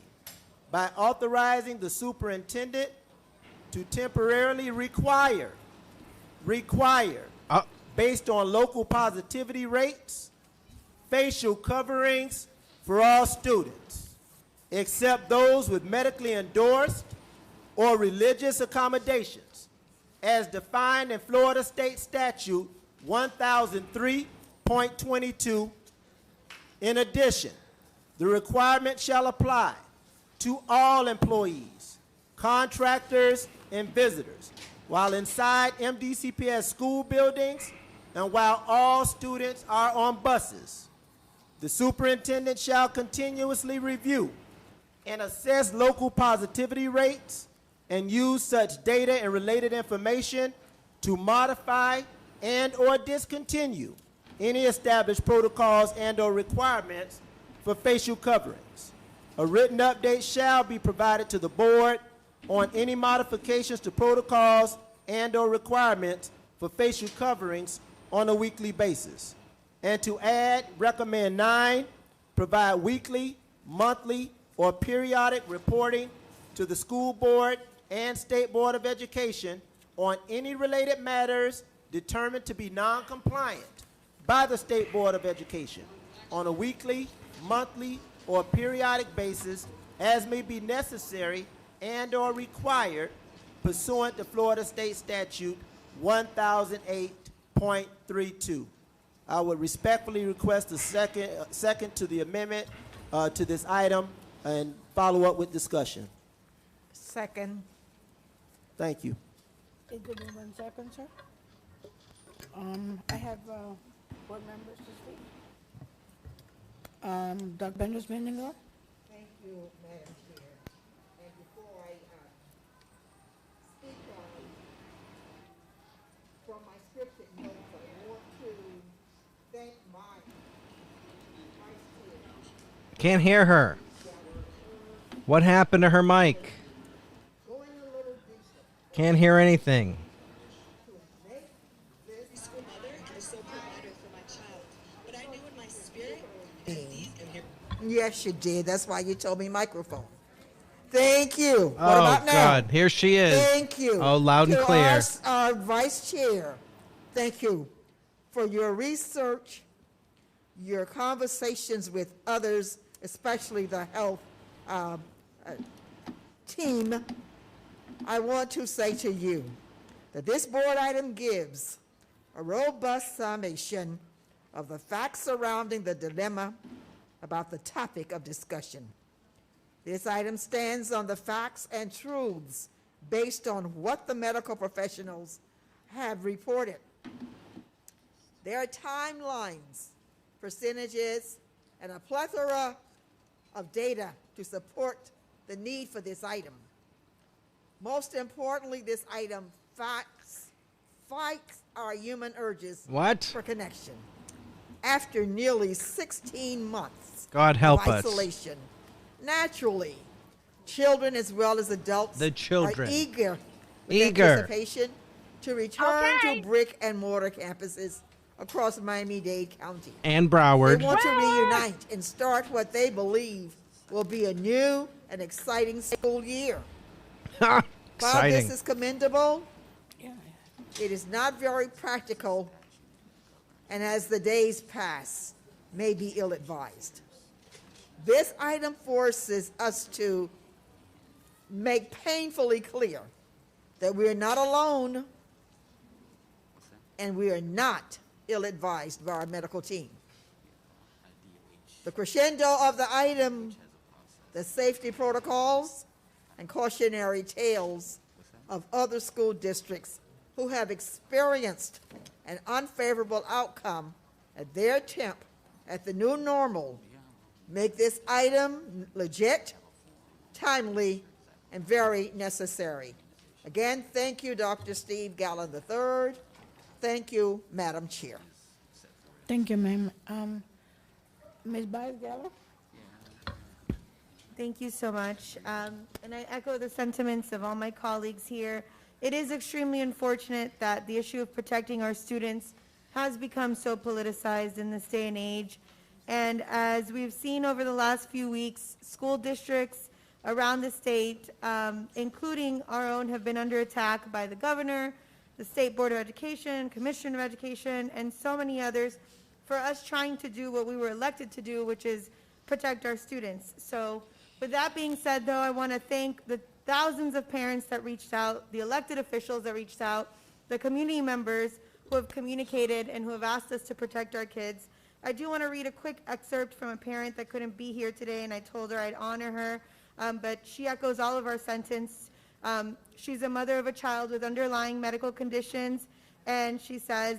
by authorizing the superintendent to temporarily require, based on local positivity rates, facial coverings for all students, except those with medically endorsed or religious accommodations, as defined in Florida State Statute 1003.22. In addition, the requirement shall apply to all employees, contractors, and visitors while inside MDCPS school buildings and while all students are on buses. The superintendent shall continuously review and assess local positivity rates and use such data and related information to modify and or discontinue any established protocols and or requirements for facial coverings. A written update shall be provided to the board on any modifications to protocols and or requirements for facial coverings on a weekly basis. And to add, recommend 9, provide weekly, monthly, or periodic reporting to the school board and State Board of Education on any related matters determined to be non-compliant by the State Board of Education on a weekly, monthly, or periodic basis as may be necessary and or required pursuant to Florida State Statute 1008.32. I would respectfully request a second to the amendment to this item and follow up with discussion. Second. Thank you. Is it in 1 second, sir? I have board members to speak. Dr. Benjamin. Thank you, Madam Chair. And before I speak from my scripted notes, I want to thank my vice chair. Can't hear her. What happened to her mic? Can't hear anything. Yes, you did. That's why you told me microphone. Thank you. What Oh, about now? God. Here she is. Thank you. Oh, loud and To clear. Our vice chair, thank you for your research, your conversations with others, especially the health team. I want to say to you that this board item gives a robust summation of the facts surrounding the dilemma about the topic of discussion. This item stands on the facts and truths based on what the medical professionals have reported. There are timelines, percentages, and a plethora of data to support the need for this item. Most importantly, this item fights our human urges for connection. After nearly 16 months God help of us. isolation, naturally, children as well as adults The children. are eager with Eager. anticipation to return to brick and mortar campuses across Miami-Dade County. And Broward. They want to reunite and start what they believe will be a new and exciting school year. While Exciting. this is commendable, it is not very practical, and as the days pass, may be ill-advised. This item forces us to make painfully clear that we are not alone and we are not ill-advised by our medical team. The crescendo of the item, the safety protocols and cautionary tales of other school districts who have experienced an unfavorable outcome at their attempt at the new normal make this item legit, timely, and very necessary. Again, thank you, Dr. Steve Gallen III. Thank you, Madam Chair. Thank you, ma'am. Ms. Baez-Geller? Thank you so much. And I echo the sentiments of all my colleagues here. It is extremely unfortunate that the issue of protecting our students has become so politicized in this day and age. And as we've seen over the last few weeks, school districts around the state, including our own, have been under attack by the governor, the State Board of Education, Commissioner of Education, and so many others for us trying to do what we were elected to do, which is protect our students. So with that being said, though, I want to thank the thousands of parents that reached out, the elected officials that reached out, the community members who have communicated and who have asked us to protect our kids. I do want to read a quick excerpt from a parent that couldn't be here today, and I told her I'd honor her, but she echoes all of our sentiments. She's a mother of a child with underlying medical conditions, and she says,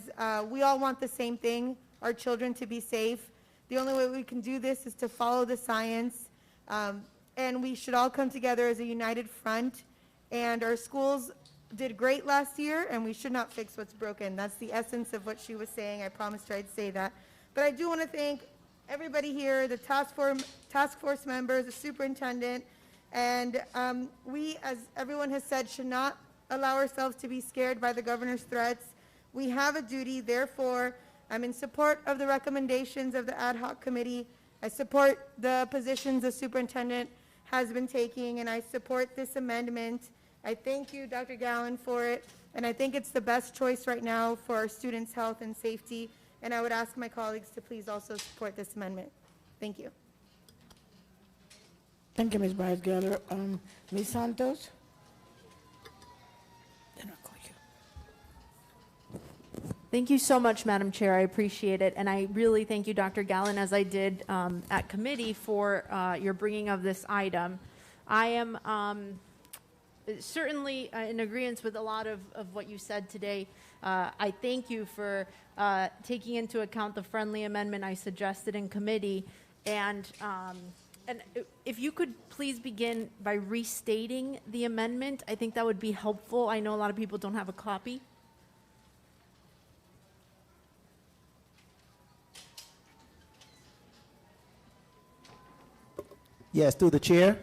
we all want the same thing, our children to be safe. The only way we can do this is to follow the science, and we should all come together as a united front And our schools did great last year, and we should not fix what's broken. That's the essence of what she was saying. I promised her I'd say that. But I do want to thank everybody here, the task force members, the superintendent, and we, as everyone has said, should not allow ourselves to be scared by the governor's threats. We have a duty, therefore, I'm in support of the recommendations of the ad hoc committee. I support the positions the superintendent has been taking, and I support this amendment. I thank you, Dr. Gallen, for it, and I think it's the best choice right now for our students' health and safety, and I would ask my colleagues to please also support this amendment. Thank you. Thank you, Ms. Bryce-Geller. Ms. Santos? Thank you so much, Madam Chair. I appreciate it. And I really thank you, Dr. Gallen, as I did at committee, for your bringing of this item. I am certainly in agreement with a lot of what you said today. I thank you for taking into account the friendly amendment I suggested in committee. And if you could please begin by restating the amendment, I think that would be helpful. I know a lot of people don't have a copy. Yes, through the chair.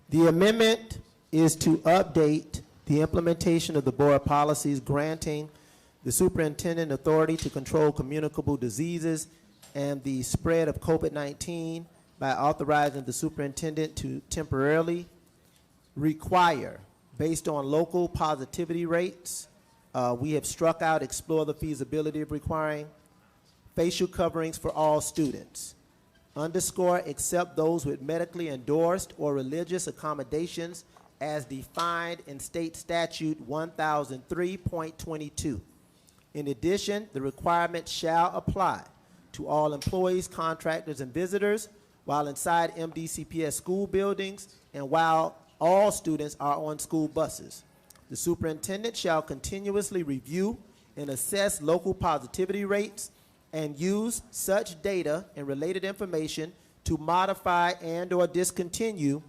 The amendment is to update the implementation of the board policies granting the superintendent authority to control communicable diseases and the spread of COVID-19 by authorizing the superintendent to temporarily require, based on local positivity rates, we have struck out explore the feasibility of requiring facial coverings for all students. Underscore, except those with medically endorsed or religious accommodations as defined in state statute 1003.22. In addition, the requirement shall apply to all employees, contractors, and visitors while inside MDCPS school buildings and while all students are on school buses. The superintendent shall continuously review and assess local positivity rates and use such data and related information to modify and or discontinue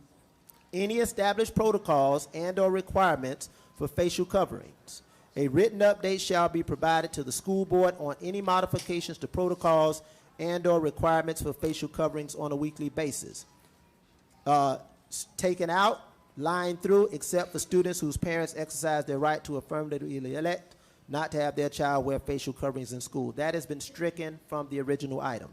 any established protocols and or requirements for facial coverings. A written update shall be provided to the school board on any modifications to protocols and or requirements for facial coverings on a weekly basis. Taken out, line through, except for students whose parents exercise their right to affirmatively elect not to have their child wear facial coverings in school. That has been stricken from the original item.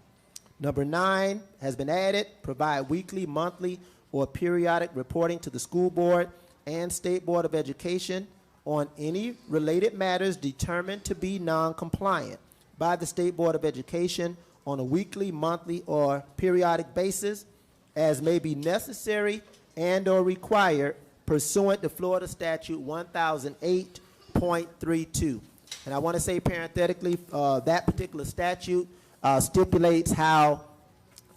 Number 9 has been added, provide weekly, monthly, or periodic reporting to the school board and State Board of Education on any related matters determined to be non-compliant by the State Board of Education on a weekly, monthly, or periodic basis as may be necessary and or required pursuant to Florida Statute 1008.32. And I want to say parenthetically, that particular statute stipulates how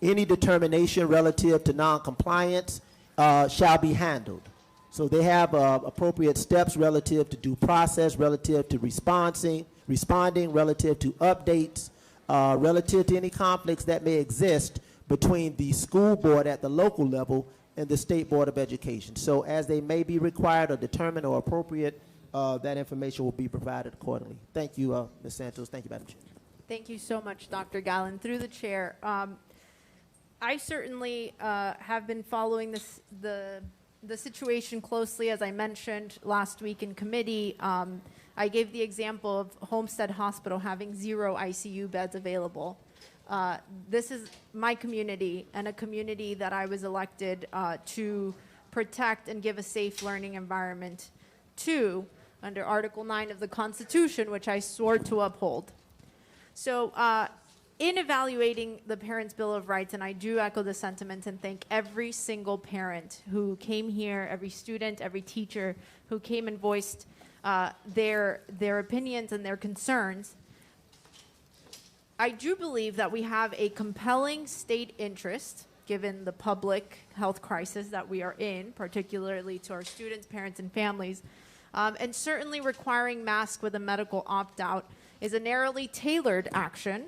any determination relative to noncompliance shall be handled. So they have appropriate steps relative to due process, relative to responding, relative to updates, relative to any conflicts that may exist between the school board at the local level and the State Board of Education. So as they may be required or determined or appropriate, that information will be provided accordingly. Thank you, Ms. Santos. Thank you, Madam Chair. Thank you so much, Dr. Gallen. Through the chair, I certainly have been following the situation closely. As I mentioned last week in committee, I gave the example of Homestead Hospital having 0 ICU beds available. This is my community and a community that I was elected to protect and give a safe learning environment to under Article 9 of the Constitution, which I swore to uphold. So in evaluating the Parents' Bill of Rights, and I do echo the sentiment and thank every single parent who came here, every student, every teacher who came and voiced their opinions and their concerns, I do believe that we have a compelling state interest, given the public health crisis that we are in, particularly to our students, parents, and families, and certainly requiring masks with a medical opt-out is a narrowly tailored action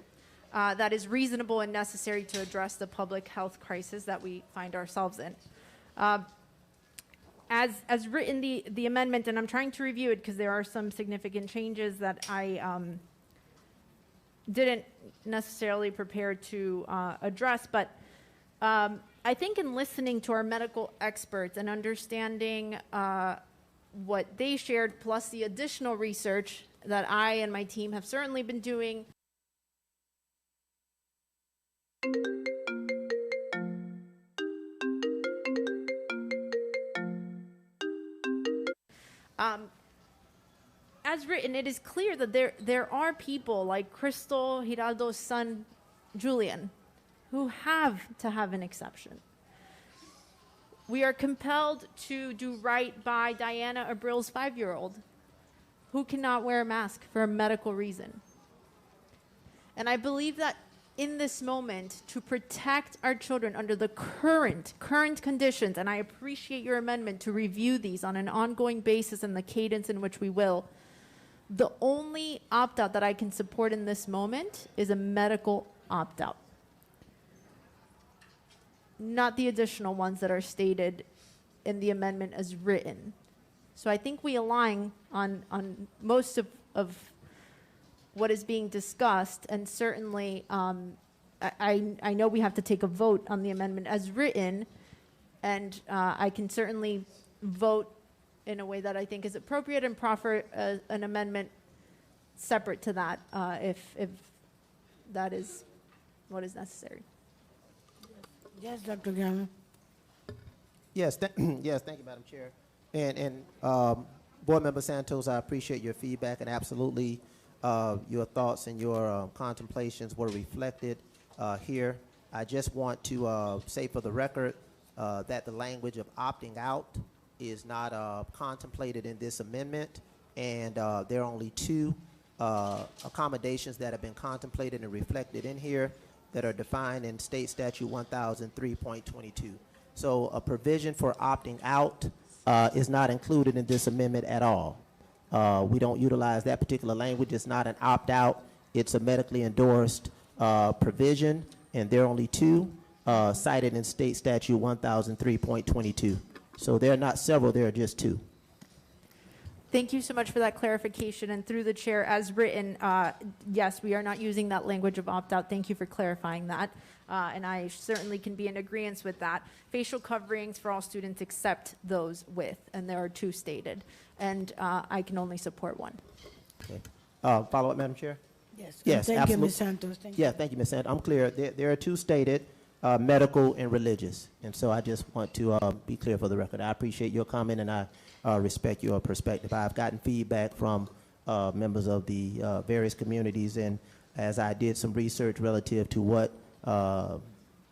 that is reasonable and necessary to address the public health crisis that we find ourselves in. as written, the amendment, and I'm trying to review it because there are some significant changes that I didn't necessarily prepare to address, but I think in listening to our medical experts and understanding what they shared, plus the additional research that I and my team have certainly been doing, as written, it is clear that there are people like Crystal Giraldo's son, Julian, who have to have an exception. We are compelled to do right by Diana Abril's 5-year-old, who cannot wear a mask for a medical reason. And I believe that in this moment, to protect our children under the current conditions, and I appreciate your amendment to review these on an ongoing basis and the cadence in which we will, the only opt-out that I can support in this moment is a medical opt-out, not the additional ones that are stated in the amendment as written. So I think we align on most of what is being discussed, and certainly I know we have to take a vote on the amendment as written, and I can certainly vote in a way that I think is appropriate and proffer an amendment separate to that if that is what is necessary. Yes, Dr. Gallon. Yes, yes, thank you, Madam Chair. And Board Member Santos, I appreciate your feedback, and absolutely your thoughts and your contemplations were reflected here. I just want to say for the record that the language of opting out is not contemplated in this amendment, and there are only 2 accommodations that have been contemplated and reflected in here that are defined in State Statute 1003.22. So a provision for opting out is not included in this amendment at all. We don't utilize that particular language. It's not an opt-out. It's a medically endorsed provision, and there are only 2 cited in State Statute 1003.22. So there are not several, there are just 2. Thank you so much for that clarification. And through the chair, as written, yes, we are not using that language of opt-out. Thank you for clarifying that. And I certainly can be in agreement with that. Facial coverings for all students except those with, and there are 2 stated. And I can only support 1. Okay. Follow-up, Madam Chair? Yes. Yes, Thank absolutely. you, Ms. Santos. Thank you. Yeah, thank you, Ms. Santos. I'm clear. There are 2 stated, medical and religious. And so I just want to be clear for the record. I appreciate your comment, and I respect your perspective. I've gotten feedback from members of the various communities, and as I did some research relative to what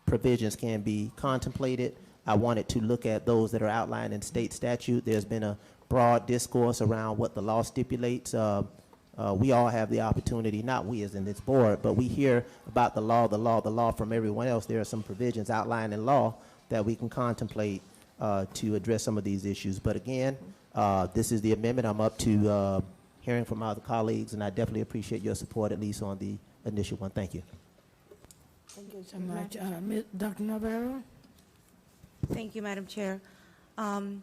provisions can be contemplated, I wanted to look at those that are outlined in state statute. There's been a broad discourse around what the law stipulates. We all have the opportunity, not we as in this board, but we hear about the law from everyone else. There are some provisions outlined in law that we can contemplate to address some of these issues. But again, this is the amendment. I'm up to hearing from other colleagues, and I definitely appreciate your support, at least on the initial one. Thank you. Thank you so much. Dr. Navarro? Thank you, Madam Chair. I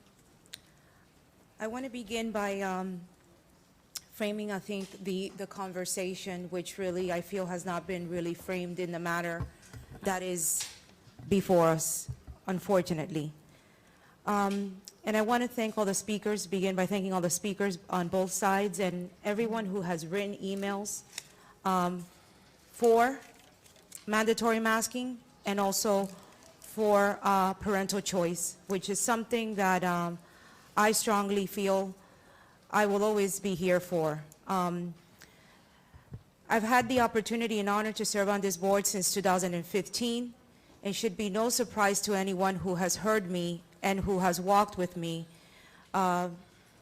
want to begin by framing, I think, the conversation, which really I feel has not been really framed in the matter that is before us, unfortunately. And I want to thank all the speakers, begin by thanking all the speakers on both sides and everyone who has written emails for mandatory masking and also for parental choice, which is something that I strongly feel I will always be here for. I've had the opportunity and honor to serve on this board since 2015, and should be no surprise to anyone who has heard me and who has walked with me and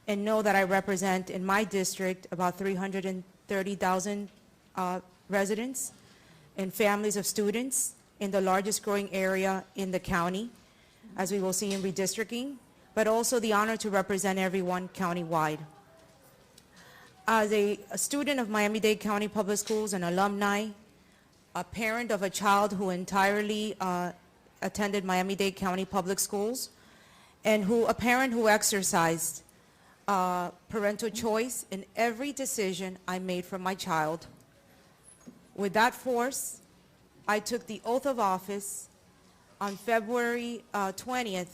know that I represent in my district about 330,000 residents and families of students in the largest growing area in the county, as we will see in redistricting, but also the honor to represent everyone countywide. As a student of Miami-Dade County Public Schools, an alumni, a parent of a child who entirely attended Miami-Dade County Public Schools, and a parent who exercised parental choice in every decision I made for my child. With that force, I took the oath of office on February 20th,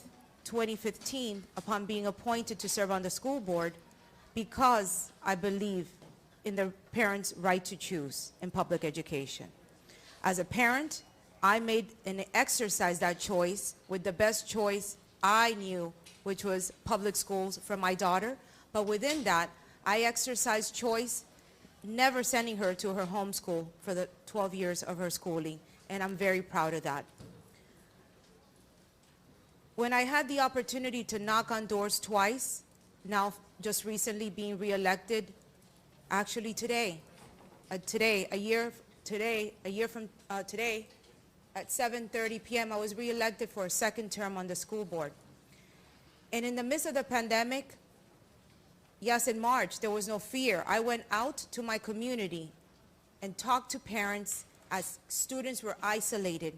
2015, upon being appointed to serve on the school board, because I believe in the parents' right to choose in public education. As a parent, I made and exercised that choice with the best choice I knew, which was public schools for my daughter. But within that, I exercised choice, never sending her to her home school for the 12 years of her schooling, and I'm very proud of that. When I had the opportunity to knock on doors twice, now just recently being reelected, actually today, a year from today, at 7:30 p.m., I was reelected for a second term on the school board. And in the midst of the pandemic, yes, in March, there was no fear. I went out to my community and talked to parents as students were isolated,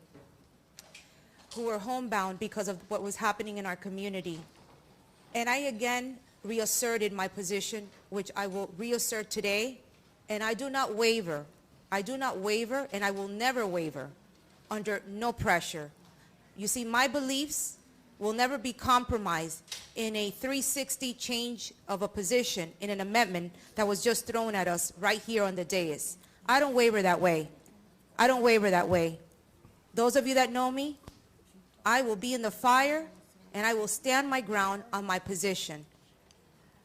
who were homebound because of what was happening in our community. And I again reasserted my position, which I will reassert today, and I do not waver. I do not waver, and I will never waver under no pressure. You see, my beliefs will never be compromised in a 360 change of a position in an amendment that was just thrown at us right here on the dais. I don't waver that way. I don't waver that way. Those of you that know me, I will be in the fire, and I will stand my ground on my position.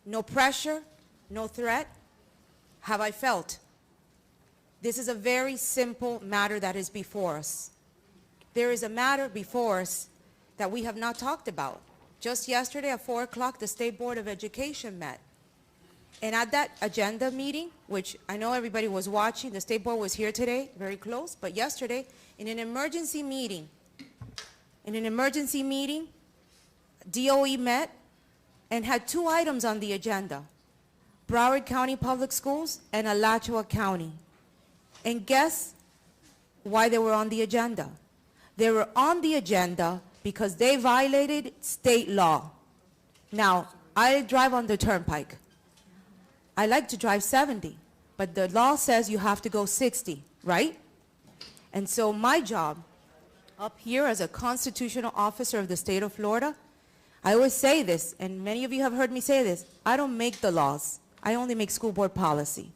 No pressure, no threat have I felt. This is a very simple matter that is before us. There is a matter before us that we have not talked about. Just yesterday at 4 o'clock, the State Board of Education met. And at that agenda meeting, which I know everybody was watching, the State Board was here today, very close, but yesterday, in an emergency meeting, DOE met and had 2 items on the agenda: Broward County Public Schools and Alachua County. And guess why they were on the agenda? They were on the agenda because they violated state law. Now, I drive on the turnpike. I like to drive 70, but the law says you have to go 60, right? And so my job up here as a constitutional officer of the state of Florida, I always say this, and many of you have heard me say this, I don't make the laws. I only make school board policy.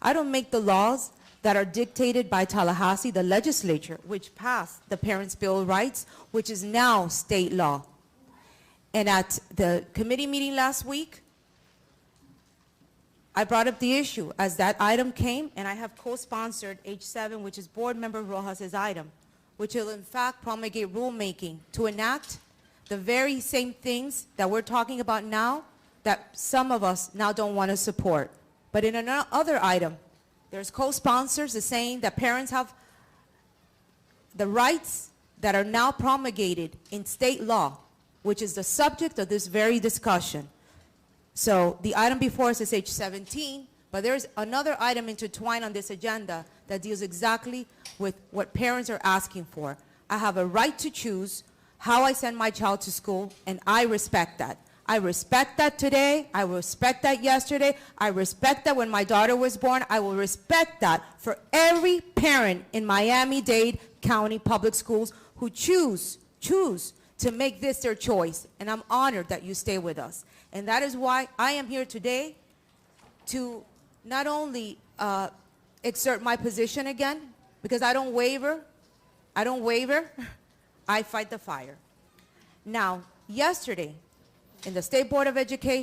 I don't make the laws that are dictated by Tallahassee, the legislature, which passed the Parents' Bill of Rights, which is now state law. And at the committee meeting last week, I brought up the issue as that item came, and I have co-sponsored H7, which is Board Member Rojas's item, which will in fact promulgate rulemaking to enact the very same things that we're talking about now that some of us now don't want to support. But in another item, there's co-sponsors saying that parents have the rights that are now promulgated in state law, which is the subject of this very discussion. So the item before us is H17, but there's another item intertwined on this agenda that deals exactly with what parents are asking for. I have a right to choose how I send my child to school, and I respect that. I respect that today. I respect that yesterday. I respect that when my daughter was born. I will respect that for every parent in Miami-Dade County Public Schools who choose to make this their choice. And I'm honored that you stay with us. And that is why I am here today to not only exert my position again, because I don't waver. I fight the fire. Now, yesterday, in the State Board of Education,